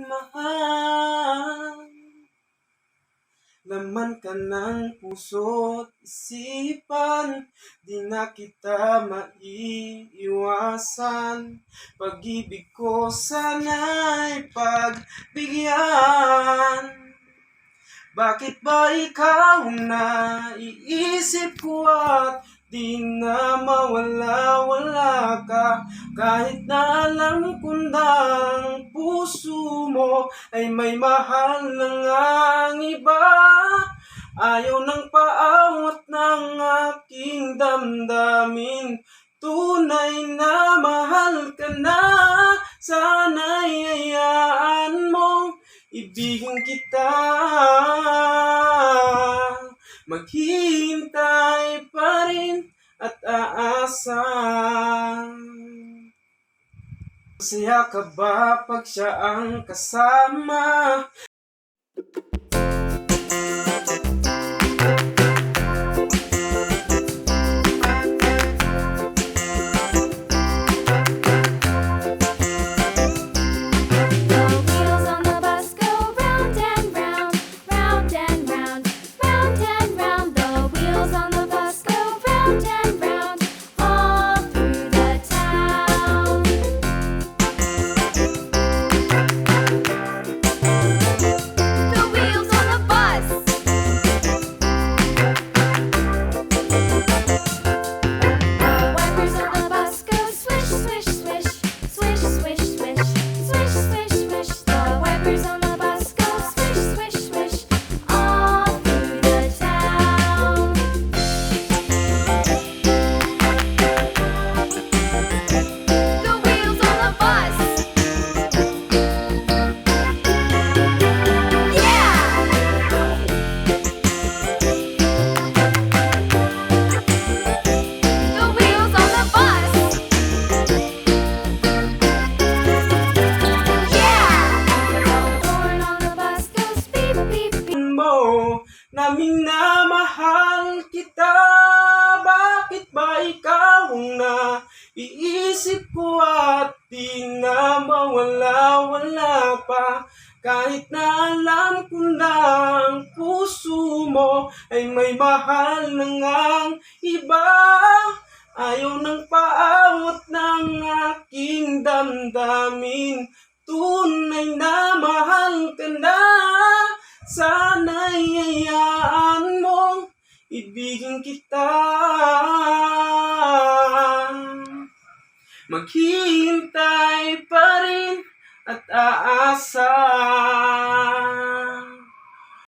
mahal. Laman ka ng puso't isipan, di na kita maiiwasan. Pag-ibig ko sana'y pagbigyan. Bakit ba ikaw ang naiisip ko at di na mawala-wala ka? Kahit na alam ko na ang puso mo ay may mahal na ngang iba. Ayaw ng paawat ng aking damdamin, tunay na mahal ka na. Sana'y hayaan mong ibigin kita. Maghihintay pa rin at aasa. Masaya ka ba pag siya ang kasama? Naming na mahal kita, bakit ba ikaw ang naiisip ko at di na mawala-wala pa? Kahit na alam ko na ang puso mo ay may mahal na ngang iba. Ayaw ng paawat ng aking damdamin, tunay na mahal ka na. Sana'y hayaan mong ibigin kita. Maghihintay pa rin at aasa.